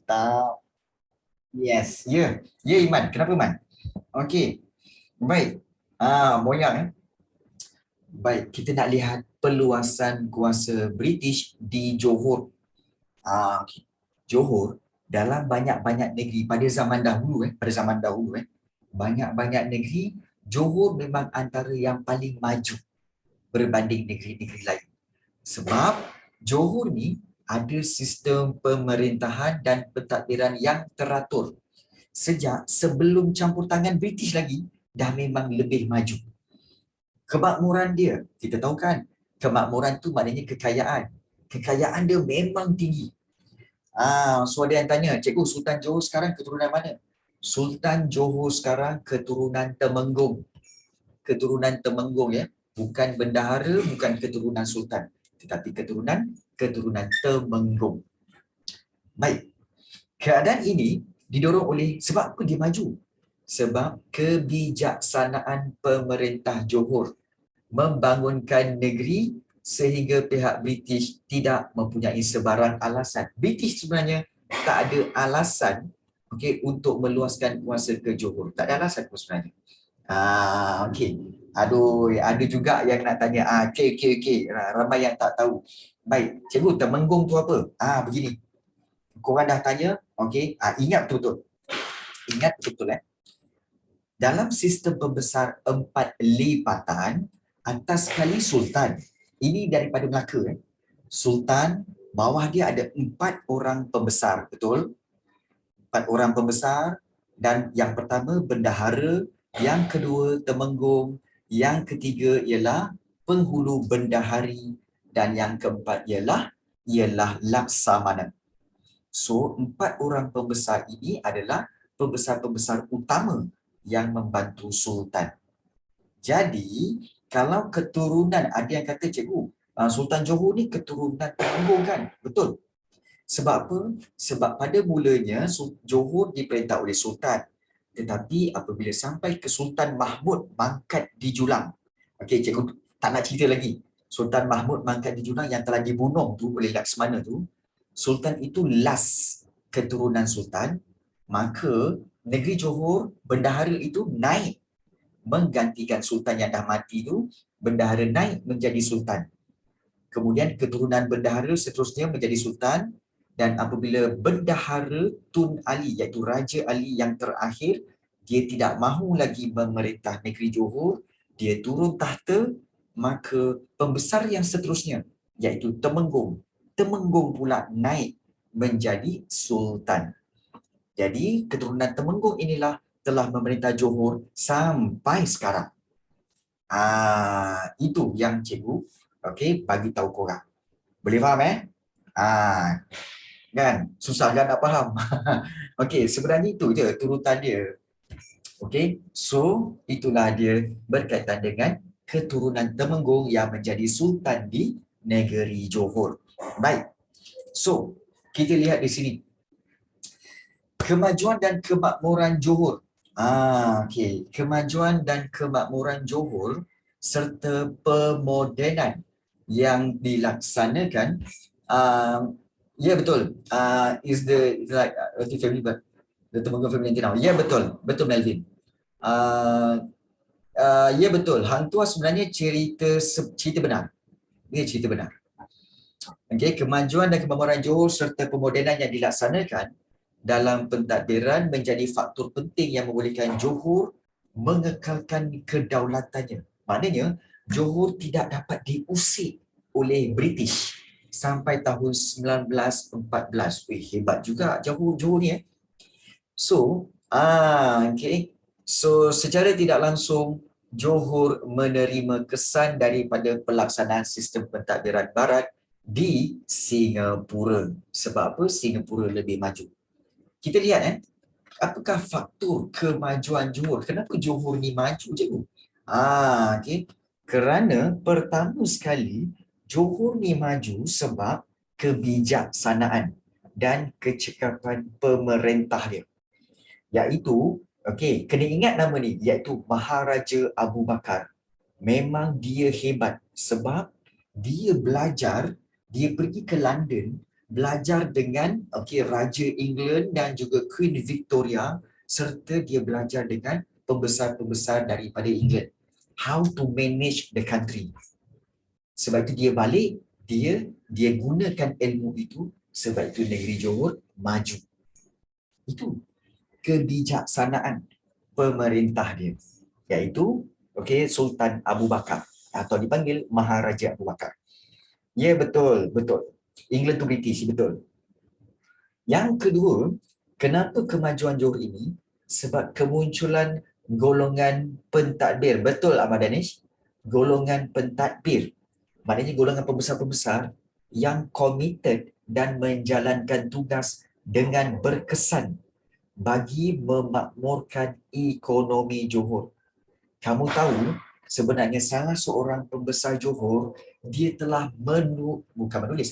mantap. Yes, ya. Ya Iman, kenapa Iman? Okey. Baik. Moyang Baik, kita nak lihat peluasan kuasa British di Johor. Okey. Johor dalam banyak-banyak negeri pada zaman dahulu banyak-banyak negeri, Johor memang antara yang paling maju berbanding negeri-negeri lain. Sebab Johor ni ada sistem pemerintahan dan pentadbiran yang teratur. Sejak sebelum campur tangan British lagi, dah memang lebih maju. Kemakmuran dia, kita tahu kan, kemakmuran tu maknanya kekayaan. Kekayaan dia memang tinggi. So ada yang tanya, cikgu Sultan Johor sekarang keturunan mana? Sultan Johor sekarang keturunan Temenggung. Keturunan Temenggung ya. Bukan bendahara, bukan keturunan sultan. Tetapi keturunan Temenggung. Baik. Keadaan ini didorong oleh, sebab apa dia maju? Sebab kebijaksanaan pemerintah Johor membangunkan negeri sehingga pihak British tidak mempunyai sebarang alasan. British sebenarnya tak ada alasan untuk meluaskan kuasa ke Johor. Tak ada alasan pun sebenarnya. Okey. Aduh, ada juga yang nak tanya. Okey. Ramai yang tak tahu. Baik, cikgu, Temenggung tu apa? Begini. Korang dah tanya, okey. Ingat betul-betul. Ingat betul-betul Dalam sistem pembesar 4 lipatan, atas sekali Sultan. Ini daripada Melaka. Sultan, bawah dia ada 4 orang pembesar. Betul? 4 orang pembesar. Dan yang pertama bendahara, yang kedua Temenggung, yang ketiga ialah penghulu bendahari, dan yang keempat ialah Laksamana. So, 4 orang pembesar ini adalah pembesar-pembesar utama yang membantu Sultan. Jadi, kalau keturunan, ada yang kata, cikgu, Sultan Johor ni keturunan Temenggung kan? Betul. Sebab apa? Sebab pada mulanya Johor diperintah oleh Sultan. Tetapi apabila sampai ke Sultan Mahmud mangkat di Julang. Okey, cikgu tak nak cerita lagi. Sultan Mahmud mangkat di Julang yang telah dibunuh tu oleh Laksamana tu. Sultan itu last keturunan Sultan. Maka negeri Johor, bendahara itu naik menggantikan Sultan yang dah mati tu. Bendahara naik menjadi Sultan. Kemudian keturunan bendahara seterusnya menjadi Sultan. Dan apabila bendahara Tun Ali, iaitu Raja Ali yang terakhir, dia tidak mahu lagi memerintah negeri Johor, dia turun tahta, maka pembesar yang seterusnya, iaitu Temenggung pula naik menjadi Sultan. Jadi keturunan Temenggung inilah telah memerintah Johor sampai sekarang. Itu yang cikgu bagi tahu korang. Boleh faham kan? Susah kan nak faham? Sebenarnya itu je turutan dia. So itulah dia berkaitan dengan keturunan Temenggung yang menjadi Sultan di negeri Johor. Baik. So, kita lihat di sini. Kemajuan dan kemakmuran Johor. Kemajuan dan kemakmuran Johor serta pemodenan yang dilaksanakan. Ya betul. Is the like family but the Temenggung family now. Ya betul. Betul Melvin. Ya betul. Hang Tuah sebenarnya cerita benar. Ini cerita benar. Kemajuan dan kemakmuran Johor serta pemodenan yang dilaksanakan dalam pentadbiran menjadi faktor penting yang membolehkan Johor mengekalkan kedaulatannya. Maknanya, Johor tidak dapat diusik oleh British sampai tahun 1914. Hebat juga Johor ni. So, secara tidak langsung, Johor menerima kesan daripada pelaksanaan sistem pentadbiran barat di Singapura. Sebab apa? Singapura lebih maju. Kita lihat apakah faktor kemajuan Johor? Kenapa Johor ni maju cikgu? Kerana pertama sekali Johor ni maju sebab kebijaksanaan dan kecekapan pemerintah dia. Iaitu, kena ingat nama ni, iaitu Maharaja Abu Bakar. Memang dia hebat sebab dia belajar, dia pergi ke London belajar dengan Raja England dan juga Queen Victoria, serta dia belajar dengan pembesar-pembesar daripada England. How to manage the country. Sebab itu dia balik, dia gunakan ilmu itu, sebab itu negeri Johor maju. Itu kebijaksanaan pemerintah dia, iaitu Sultan Abu Bakar atau dipanggil Maharaja Abu Bakar. Ya, betul, betul. England tu British, betul. Yang kedua, kenapa kemajuan Johor ini? Sebab kemunculan golongan pentadbir. Betul, Ahmad Danish? Golongan pentadbir. Maknanya golongan pembesar-pembesar yang committed dan menjalankan tugas dengan berkesan bagi memakmurkan ekonomi Johor. Kamu tahu, sebenarnya salah seorang pembesar Johor, dia telah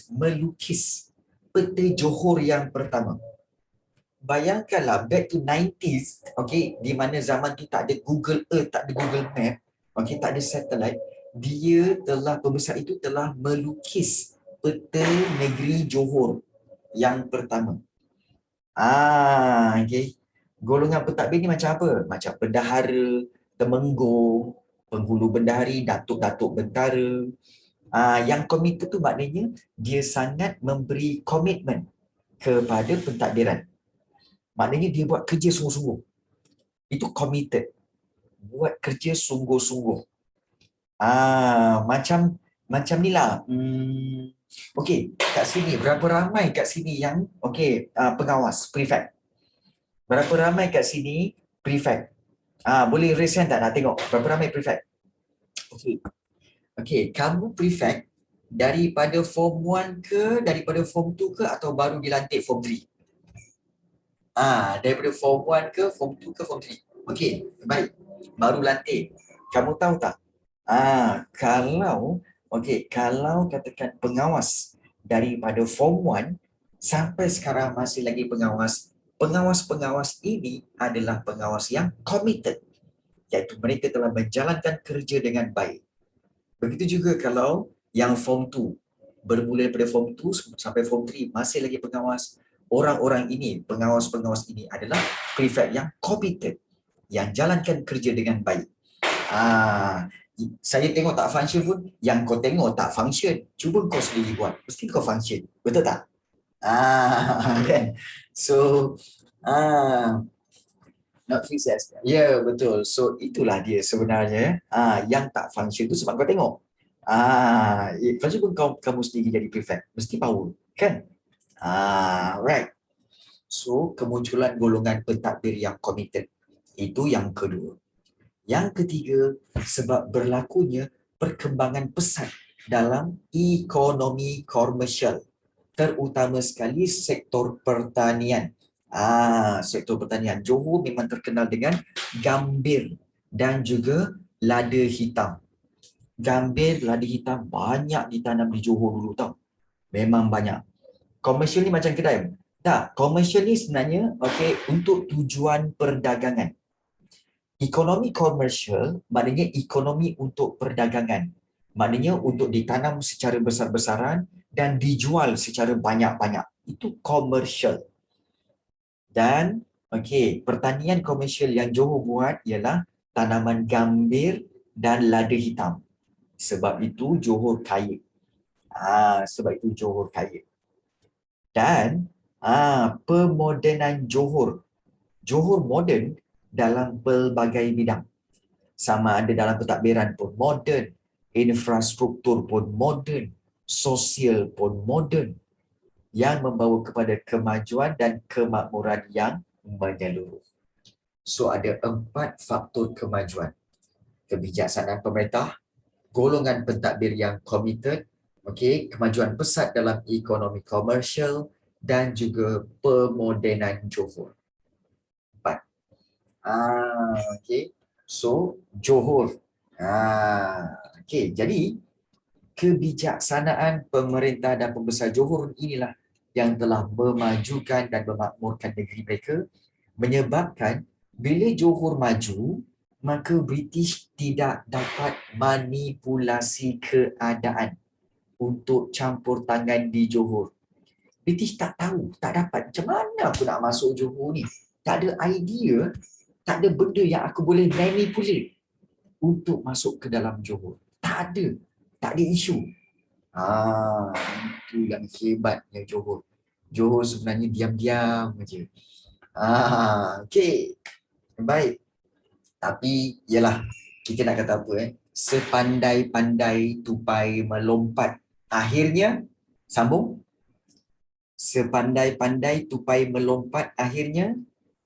melukis peta Johor yang pertama. Bayangkanlah back to 90s, di mana zaman tu tak ada Google Earth, tak ada Google Map, tak ada satellite, pembesar itu telah melukis peta negeri Johor yang pertama. Golongan pentadbir ni macam apa? Macam bendahara, temenggung, penghulu bendahari, datuk-datuk bentara. Yang komited tu maknanya dia sangat memberi komitmen kepada pentadbiran. Maknanya dia buat kerja sungguh-sungguh. Itu committed. Buat kerja sungguh-sungguh. Macam ni lah. Okey, kat sini berapa ramai kat sini yang pengawas, prefect? Berapa ramai kat sini prefect? Boleh raise hand tak nak tengok berapa ramai prefect? Okey, kamu prefect daripada form 1 ke, daripada form 2 ke, atau baru dilantik form 3? Daripada form 1 ke, form 2 ke, form 3? Okey, baik. Baru lantik. Kamu tahu tak? Kalau katakan pengawas daripada form 1 sampai sekarang masih lagi pengawas ini adalah pengawas yang committed, iaitu mereka telah menjalankan kerja dengan baik. Begitu juga kalau yang form 2, bermula daripada form 2 sampai form 3 masih lagi pengawas, orang-orang ini, pengawas-pengawas ini adalah prefect yang committed, yang jalankan kerja dengan baik. Saya tengok tak function pun, yang kau tengok tak function, cuba kau sendiri buat, mesti kau function. Betul tak? Kan? So, not fixed as. Ya, betul. So, itulah dia sebenarnya. Yang tak function tu sebab kau tengok. Function pun kamu sendiri jadi prefect. Mesti power. Kan? Right. So, kemunculan golongan pentadbir yang committed. Itu yang kedua. Yang ketiga, sebab berlakunya perkembangan pesat dalam ekonomi komersial, terutama sekali sektor pertanian. Sektor pertanian. Johor memang terkenal dengan gambir dan juga lada hitam. Gambir, lada hitam banyak ditanam di Johor dulu tau. Memang banyak. Komersial ni macam kedai. Tak, komersial ni sebenarnya untuk tujuan perdagangan. Ekonomi komersial maknanya ekonomi untuk perdagangan. Maknanya untuk ditanam secara besar-besaran dan dijual secara banyak-banyak. Itu komersial. Dan pertanian komersial yang Johor buat ialah tanaman gambir dan lada hitam. Sebab itu Johor kaya. Dan pemodenan Johor. Johor moden dalam pelbagai bidang. Sama ada dalam pentadbiran pun moden, infrastruktur pun moden, sosial pun moden, yang membawa kepada kemajuan dan kemakmuran yang menyeluruh. So, ada 4 faktor kemajuan. Kebijaksanaan pemerintah, golongan pentadbir yang committed, kemajuan pesat dalam ekonomi komersial dan juga pemodenan Johor. 4. So, Johor. Jadi kebijaksanaan pemerintah dan pembesar Johor inilah yang telah memajukan dan memakmurkan negeri mereka, menyebabkan bila Johor maju, maka British tidak dapat manipulasi keadaan untuk campur tangan di Johor. British tak tahu, tak dapat. Macam mana aku nak masuk Johor ni? Tak ada idea, tak ada benda yang aku boleh manipulate untuk masuk ke dalam Johor. Tak ada. Tak ada isu. Itu yang hebatnya Johor. Johor sebenarnya diam-diam aja. Okey. Baik. Tapi, yalah, kita nak kata apa sepandai-pandai tupai melompat. Akhirnya, sambung. Sepandai-pandai tupai melompat, akhirnya,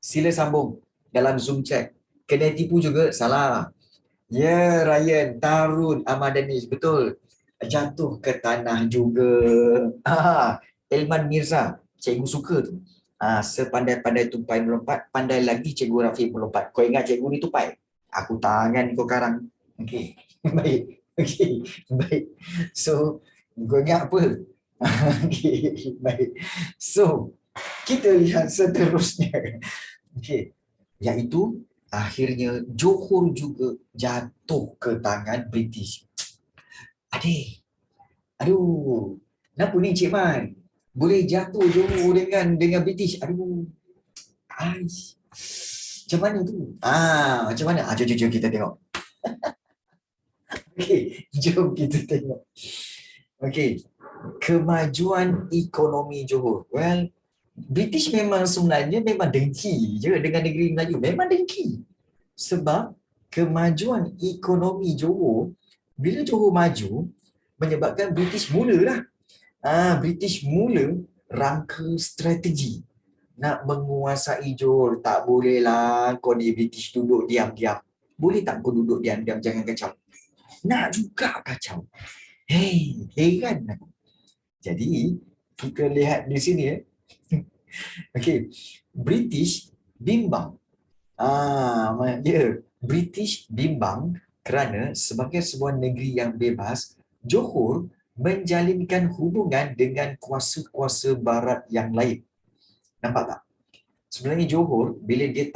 sila sambung dalam Zoom chat. Kena tipu juga, salah. Ya, Ryan, Tarun, Ahmadanis, betul. Jatuh ke tanah juga. Elman Mirza, cikgu suka tu. Sepandai-pandai tupai melompat, pandai lagi cikgu Rafiq melompat. Kau ingat cikgu ni tupai? Aku tangan kau karang. Okey. Baik. Okey. Baik. So, kau ingat apa? Okey. Baik. So, kita lihat seterusnya. Okey. Iaitu, akhirnya Johor juga jatuh ke tangan British. Aduh, kenapa ni Cik Man? Boleh jatuh Johor dengan British. Aduh, aish. Macam mana tu? Macam mana? Jom kita tengok. Okey, jom kita tengok. Okey, kemajuan ekonomi Johor. Well, British memang sebenarnya memang dengki je dengan negeri Melayu. Memang dengki. Sebab kemajuan ekonomi Johor, bila Johor maju, menyebabkan British mulalah. British mula rangka strategi nak menguasai Johor. Tak bolehlah kau ni British duduk diam-diam. Boleh tak kau duduk diam-diam, jangan kacau. Nak juga kacau. Heran aku. Jadi, kita lihat di sini Okey, British bimbang. British bimbang kerana sebagai sebuah negeri yang bebas, Johor menjalinkan hubungan dengan kuasa-kuasa barat yang lain. Nampak tak? Sebenarnya Johor, bila dia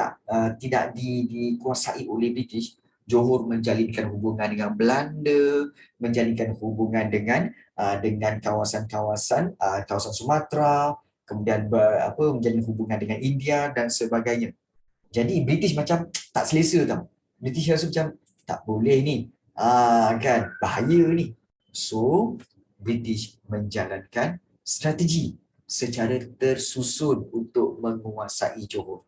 tidak dikuasai oleh British, Johor menjalinkan hubungan dengan Belanda, menjalinkan hubungan dengan kawasan-kawasan kawasan Sumatera, kemudian menjalin hubungan dengan India dan sebagainya. Jadi British macam tak selesa tau. British rasa macam tak boleh ni. Kan bahaya ni. So British menjalankan strategi secara tersusun untuk menguasai Johor.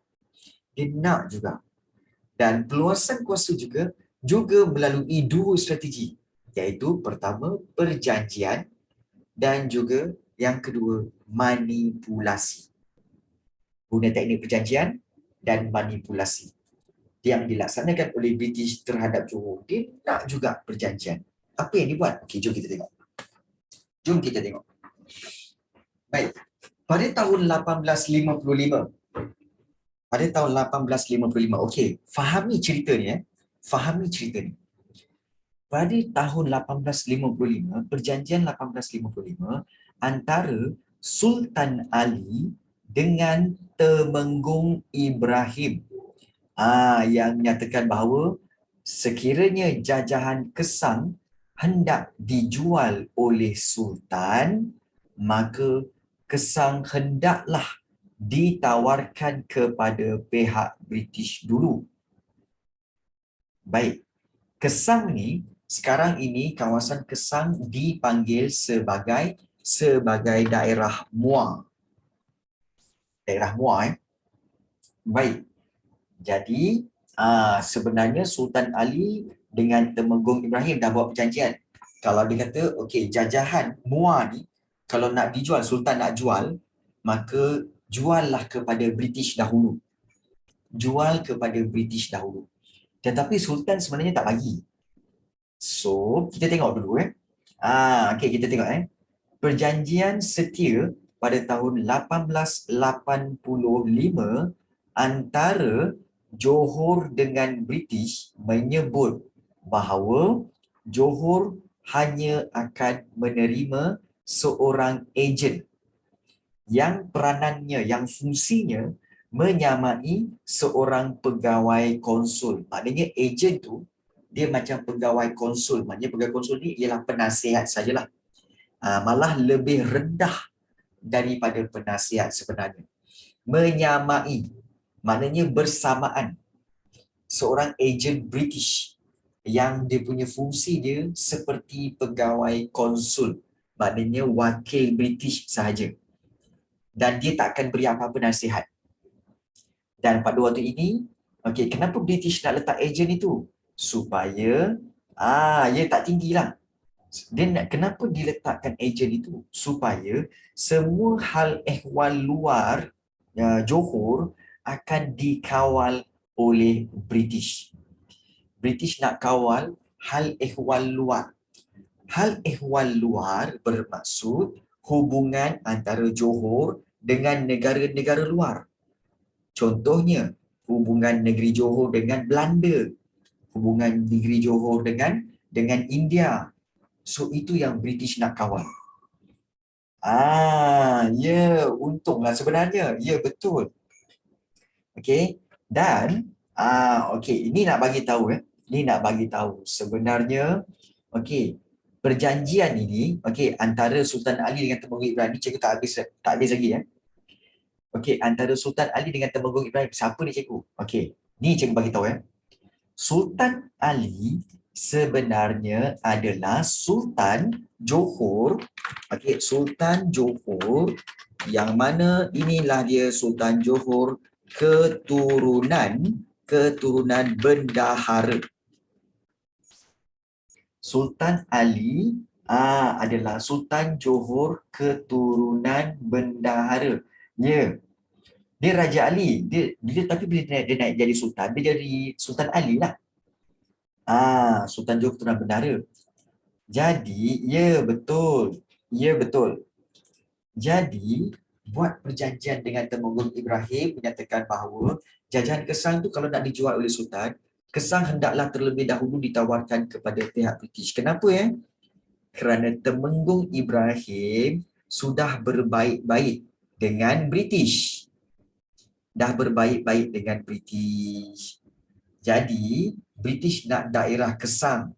Dia nak juga. Dan peluasan kuasa juga melalui dua strategi, iaitu pertama perjanjian dan juga yang kedua manipulasi. Guna teknik perjanjian dan manipulasi yang dilaksanakan oleh British terhadap Johor. Dia nak juga perjanjian. Apa yang dibuat? Okey, jom kita tengok. Baik. Pada tahun 1855. Okey, fahami cerita ni. Pada tahun 1855, perjanjian 1855 antara Sultan Ali dengan Temenggung Ibrahim yang menyatakan bahawa sekiranya jajahan Kesang hendak dijual oleh Sultan, maka Kesang hendaklah ditawarkan kepada pihak British dulu. Baik, Kesang ni sekarang ini kawasan Kesang dipanggil sebagai daerah Muar. Baik. Jadi sebenarnya Sultan Ali dengan Temenggung Ibrahim dah buat perjanjian. Kalau dia kata okey, jajahan Muar ni kalau nak dijual, Sultan nak jual, maka juallah kepada British dahulu. Tetapi Sultan sebenarnya tak bagi. So, kita tengok dulu okey, kita tengok Perjanjian setia pada tahun 1885 antara Johor dengan British menyebut bahawa Johor hanya akan menerima seorang ejen yang peranannya, yang fungsinya menyamai seorang pegawai konsul. Maknanya ejen tu dia macam pegawai konsul. Maknanya pegawai konsul ni ialah penasihat sajalah. Malah lebih rendah daripada penasihat sebenarnya. Menyamai, maknanya bersamaan. Seorang ejen British yang dia punya fungsi dia seperti pegawai konsul, maknanya wakil British sahaja. Dan dia tak akan beri apa-apa nasihat. Dan pada waktu ini, okey, kenapa British nak letak ejen itu? Supaya ia tak tinggilah. Kenapa diletakkan ejen itu? Supaya semua hal ehwal luar Johor akan dikawal oleh British. British nak kawal hal ehwal luar. Hal ehwal luar bermaksud hubungan antara Johor dengan negara-negara luar. Contohnya, hubungan negeri Johor dengan Belanda, hubungan negeri Johor dengan India. So itu yang British nak kawal. Untunglah sebenarnya. Ya, betul. Okey. Dan okey, ini nak bagi tahu Ini nak bagi tahu sebenarnya perjanjian ini antara Sultan Ali dengan Temenggung Ibrahim ni cikgu tak habis lagi antara Sultan Ali dengan Temenggung Ibrahim, siapa ni cikgu? Ni cikgu bagi tahu Sultan Ali sebenarnya adalah Sultan Johor. Sultan Johor yang mana inilah dia Sultan Johor keturunan bendahara. Sultan Ali adalah Sultan Johor keturunan bendahara. Ya. Dia Raja Ali. Tapi bila dia naik jadi Sultan, dia jadi Sultan Ali lah. Sultan Johor keturunan bendahara. Jadi, ya betul. Jadi, buat perjanjian dengan Temenggung Ibrahim menyatakan bahawa jajahan Kesang tu kalau nak dijual oleh Sultan, Kesang hendaklah terlebih dahulu ditawarkan kepada pihak British. Kenapa Kerana Temenggung Ibrahim sudah berbaik-baik dengan British. Jadi, British nak daerah Kesang.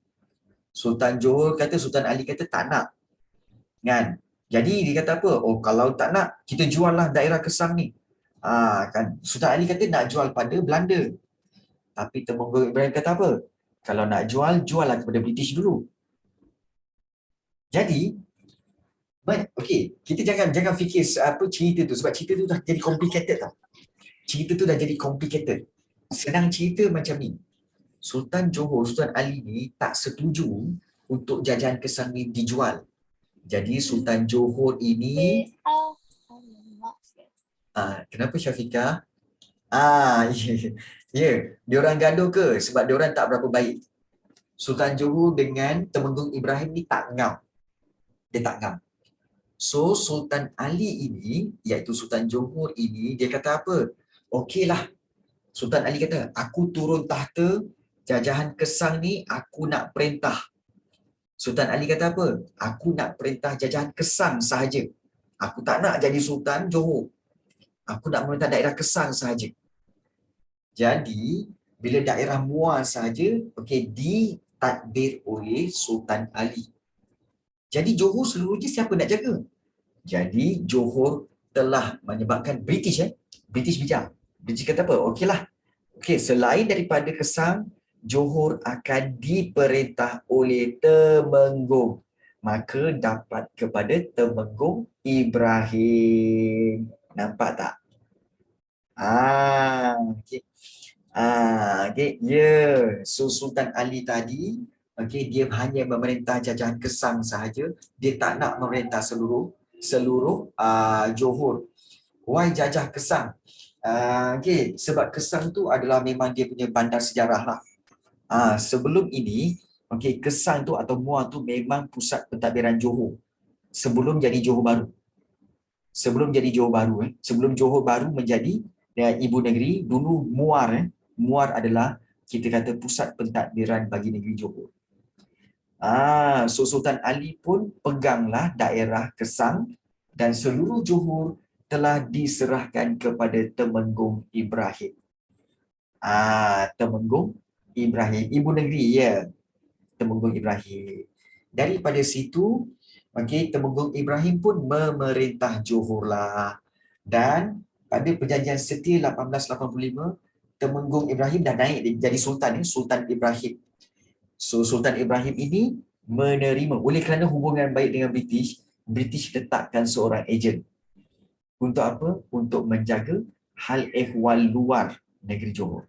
Sultan Johor kata, Sultan Ali kata tak nak. Kan? Jadi dia kata apa? Kalau tak nak, kita jual lah daerah Kesang ni. Kan? Sultan Ali kata nak jual pada Belanda. Tapi Temenggung Ibrahim kata apa? Kalau nak jual, jual lah kepada British dulu. Jadi, kita jangan fikir cerita tu. Sebab cerita tu dah jadi complicated tau. Senang cerita macam ni. Sultan Johor, Sultan Ali ni tak setuju untuk jajahan Kesang ni dijual. Jadi Sultan Johor ini kenapa Syafiqah? Ya, diorang gaduh ke? Sebab diorang tak berapa baik. Sultan Johor dengan Temenggung Ibrahim ni tak ngam. Dia tak ngam. So Sultan Ali ini, iaitu Sultan Johor ini, dia kata apa? Okeylah. Sultan Ali kata, aku turun tahta jajahan Kesang ni, aku nak perintah. Sultan Ali kata apa? Aku nak perintah jajahan Kesang sahaja. Aku tak nak jadi Sultan Johor. Aku nak memerintah daerah Kesang sahaja. Jadi, bila daerah Muar sahaja, ditadbir oleh Sultan Ali. Jadi, Johor seluruhnya siapa nak jaga? Jadi, Johor telah menyebabkan British. British bijak. British kata apa? Okeylah. Selain daripada Kesang, Johor akan diperintah oleh Temenggung. Maka dapat kepada Temenggung Ibrahim. Nampak tak? So Sultan Ali tadi, dia hanya memerintah jajahan Kesang sahaja. Dia tak nak memerintah seluruh Johor. Why jajah Kesang? Sebab Kesang tu adalah memang dia punya bandar sejarah lah. Sebelum ini, Kesang tu atau Muar tu memang pusat pentadbiran Johor. Sebelum jadi Johor Baru. Sebelum Johor Baru menjadi ibu negeri, dulu Muar adalah kita kata pusat pentadbiran bagi negeri Johor. So Sultan Ali pun peganglah daerah Kesang dan seluruh Johor telah diserahkan kepada Temenggung Ibrahim. Temenggung Ibrahim, ibu negeri Temenggung Ibrahim. Daripada situ, Okey, Temenggung Ibrahim pun memerintah Johor lah. Dan pada perjanjian setia 1885, Temenggung Ibrahim dah naik jadi sultan, Sultan Ibrahim. So Sultan Ibrahim ini menerima, oleh kerana hubungan baik dengan British, British letakkan seorang ejen. Untuk apa? Untuk menjaga hal ehwal luar negeri Johor.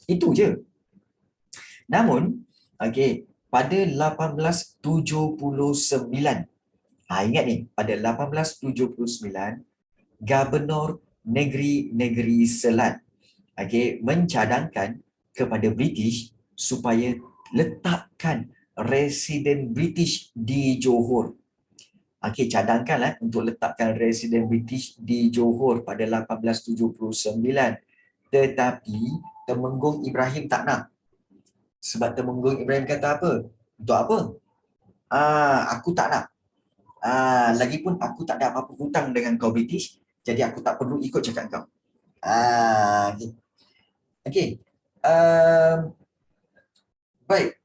Itu je. Namun, okey, pada 1879, ingat ni, pada 1879, Gubernur Negeri-Negeri Selat mencadangkan kepada British supaya letakkan residen British di Johor. Cadangkanlah untuk letakkan residen British di Johor pada 1879. Tetapi Temenggung Ibrahim tak nak. Sebab Temenggung Ibrahim kata apa? Untuk apa? Aku tak nak. Lagipun aku tak ada apa-apa hutang dengan kau British, jadi aku tak perlu ikut cakap kau. Okay. Okay. Baik.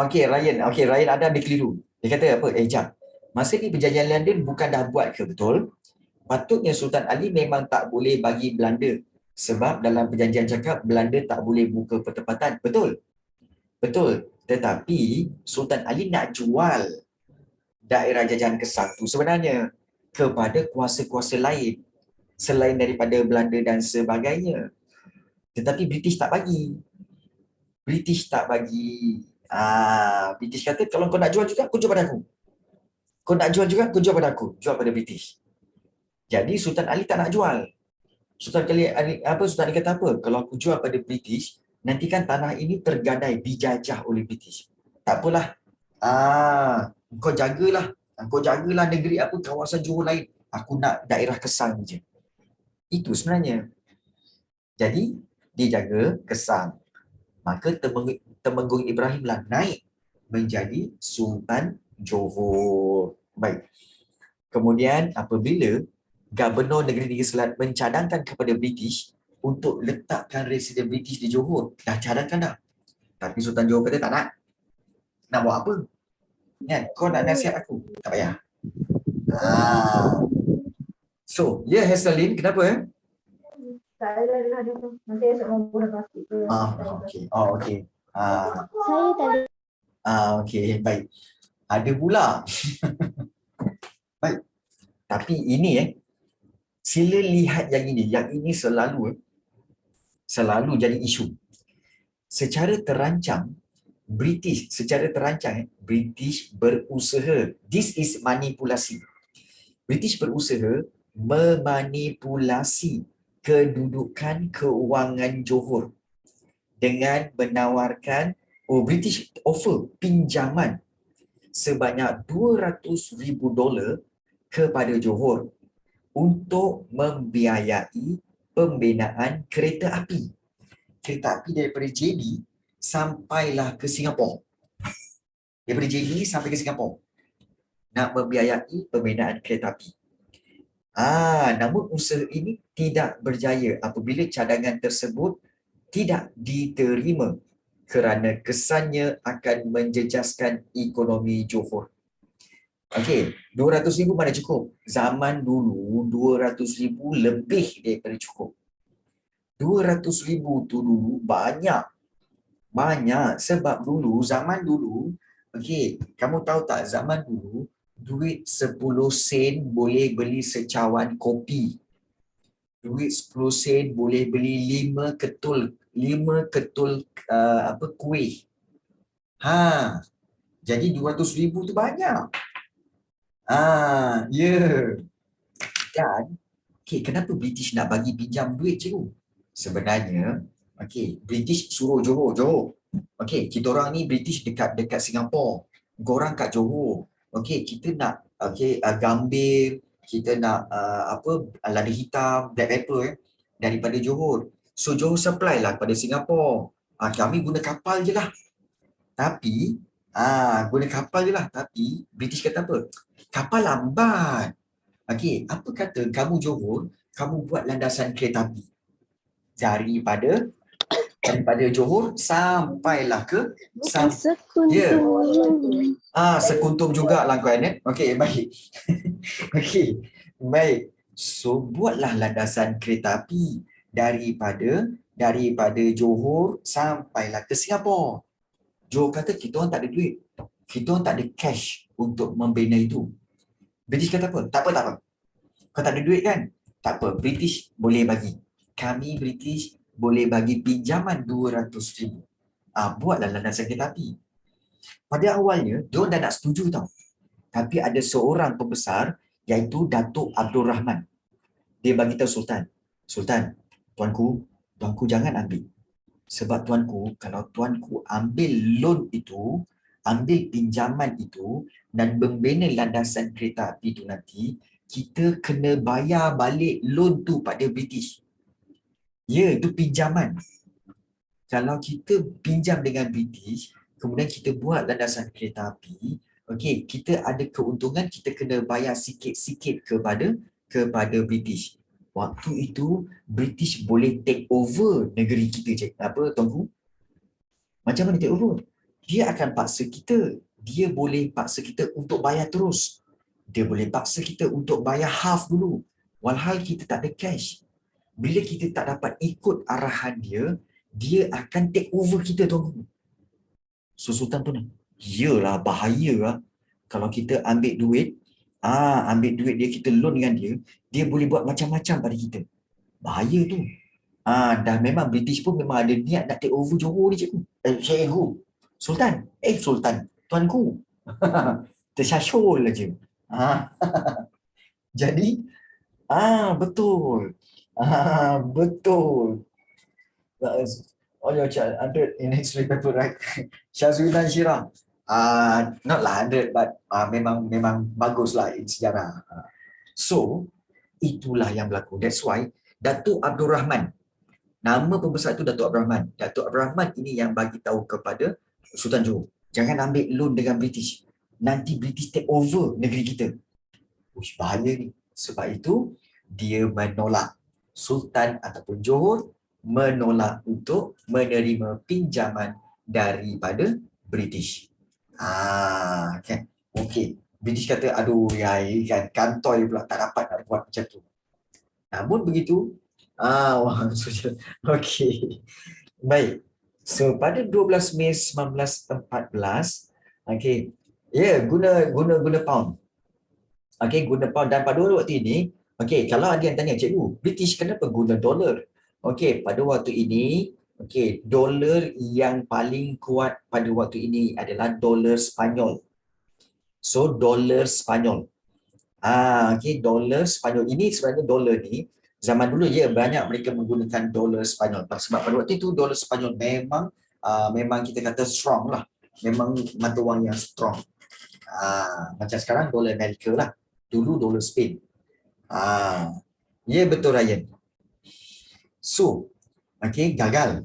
Okay, Ryan. Okay, Ryan ada keliru. Dia kata apa? Jap. Masa ni perjanjian London bukan dah buat ke betul? Patutnya Sultan Ali memang tak boleh bagi Belanda. Sebab dalam perjanjian cakap Belanda tak boleh buka pertempatan. Betul? Betul. Tetapi Sultan Ali nak jual daerah jajahan Kesang tu sebenarnya kepada kuasa-kuasa lain selain daripada Belanda dan sebagainya. Tetapi British tak bagi. British tak bagi. British kata kalau kau nak jual juga, kau jual pada aku. Kau nak jual juga, kau jual pada aku. Jual pada British. Jadi Sultan Ali tak nak jual. Sultan Ali kata apa? Kalau aku jual pada British, nanti kan tanah ini tergadai, dijajah oleh British. Tak apalah. Kau jagalah. Kau jagalah negeri apa, kawasan Johor lain. Aku nak daerah Kesang je. Itu sebenarnya. Jadi, dia jaga Kesang. Maka Temenggung Ibrahim lah naik menjadi Sultan Johor. Baik. Kemudian apabila Gubernur Negeri-Negeri Selat mencadangkan kepada British untuk letakkan residen British di Johor, dah cadangkan dah. Tapi Sultan Johor kata tak nak. Nak buat apa? Kan? Kau nak nasihat aku? Tak payah. So, ya Heselin, kenapa? Nanti esok mau buat plastik. Okey. Okey. Saya tadi. Okey, baik. Ada pula. Baik. Tapi ini sila lihat yang ini. Yang ini selalu jadi isu. Secara terancang, British berusaha. This is manipulasi. British berusaha memanipulasi kedudukan keuangan Johor dengan menawarkan, British offer pinjaman sebanyak $200,000 kepada Johor untuk membiayai pembinaan kereta api. Kereta api daripada JB sampailah ke Singapura. Daripada JB sampai ke Singapura. Nak membiayai pembinaan kereta api. Namun usaha ini tidak berjaya apabila cadangan tersebut tidak diterima kerana kesannya akan menjejaskan ekonomi Johor. Okey, 200,000 mana cukup? Zaman dulu 200,000 lebih daripada cukup. 200,000 tu dulu banyak. Banyak sebab dulu, zaman dulu, okey, kamu tahu tak zaman dulu duit 10 sen boleh beli secawan kopi. Duit 10 sen boleh beli 5 ketul kuih. Jadi 200,000 tu banyak. Dan kenapa British nak bagi pinjam duit cikgu? Sebenarnya, British suruh Johor. Kita orang ni British dekat Singapura. Korang kat Johor. Kita nak gambir, kita nak lada hitam, black pepper daripada Johor. So Johor supply lah kepada Singapura. Kami guna kapal je lah. Tapi Tapi British kata apa? Kapal lambat. Apa kata kamu Johor, kamu buat landasan kereta api daripada daripada Johor sampailah ke Bukan Ya. sekuntum. Sekuntum juga lah kau Anet. Okey, baik. Okey, baik. So, buatlah landasan kereta api daripada Johor sampailah ke Singapura. Johor kata kita orang tak ada duit. Kita orang tak ada cash untuk membina itu. British kata apa? Tak apa, tak apa. Kau tak ada duit kan? Tak apa, British boleh bagi. Kami British boleh bagi pinjaman 200,000. Buatlah landasan kereta api. Pada awalnya, diorang dah nak setuju tau. Tapi ada seorang pembesar iaitu Datuk Abdul Rahman. Dia bagi tahu Sultan. Sultan, tuanku jangan ambil. Sebab tuanku, kalau tuanku ambil loan itu, ambil pinjaman itu dan membina landasan kereta api itu nanti, kita kena bayar balik loan tu pada British. Ya, itu pinjaman. Kalau kita pinjam dengan British, kemudian kita buat landasan kereta api, okey, kita ada keuntungan, kita kena bayar sikit-sikit kepada British. Waktu itu British boleh take over negeri kita je. Apa tuanku? Macam mana take over? Dia akan paksa kita. Dia boleh paksa kita untuk bayar terus. Dia boleh paksa kita untuk bayar half dulu. Walhal kita tak ada cash. Bila kita tak dapat ikut arahan dia, dia akan take over kita tuanku. So Sultan pun, iyalah bahaya lah. Kalau kita ambil duit dia, kita loan dengan dia, dia boleh buat macam-macam pada kita. Bahaya tu. Dan memang British pun memang ada niat nak take over Johor ni cikgu. Cikgu. Sultan. Sultan. Tuanku. Tersyasyul aja. Jadi, betul. Betul. All your child 100 in history paper, right? Syazwinan Syirah. Not lah 100, but memang baguslah in sejarah. So, itulah yang berlaku. That's why Datuk Abdul Rahman, nama pembesar itu Datuk Abdul Rahman. Datuk Abdul Rahman ini yang bagi tahu kepada Sultan Johor, jangan ambil loan dengan British. Nanti British take over negeri kita. Bahaya ni. Sebab itu, dia menolak. Sultan ataupun Johor menolak untuk menerima pinjaman daripada British. Kan? Okey. British kata, aduh, ya, kan, kantoi pula tak dapat nak buat macam tu. Namun begitu, okey. Baik. So, pada 12 Mei 1914, okey, guna pound. Okey, guna pound. Dan pada waktu ini, okey, kalau ada yang tanya, cikgu, British kenapa guna dolar? Okey, pada waktu ini, okey, dolar yang paling kuat pada waktu ini adalah dolar Spanyol. So, dolar Spanyol. Okey, dolar Spanyol. Ini sebenarnya dolar ni, zaman dulu banyak mereka menggunakan dolar Spanyol. Sebab pada waktu itu dolar Spanyol memang kita kata strong lah. Memang mata wang yang strong. Macam sekarang dolar Amerika lah. Dulu dolar Spain. Betul Ryan. So, gagal.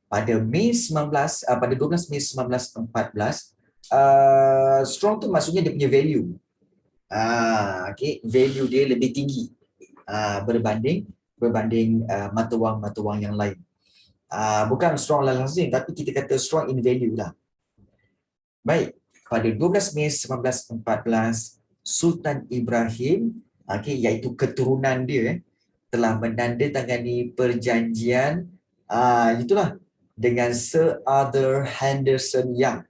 Pada pada 12 Mei 1914, strong tu maksudnya dia punya value. Value dia lebih tinggi berbanding mata wang yang lain. Bukan strong lah langsung, tapi kita kata strong in value lah. Baik, pada 12 Mei 1914, Sultan Ibrahim, iaitu keturunan dia, telah menandatangani perjanjian itulah dengan Sir Arthur Henderson Young,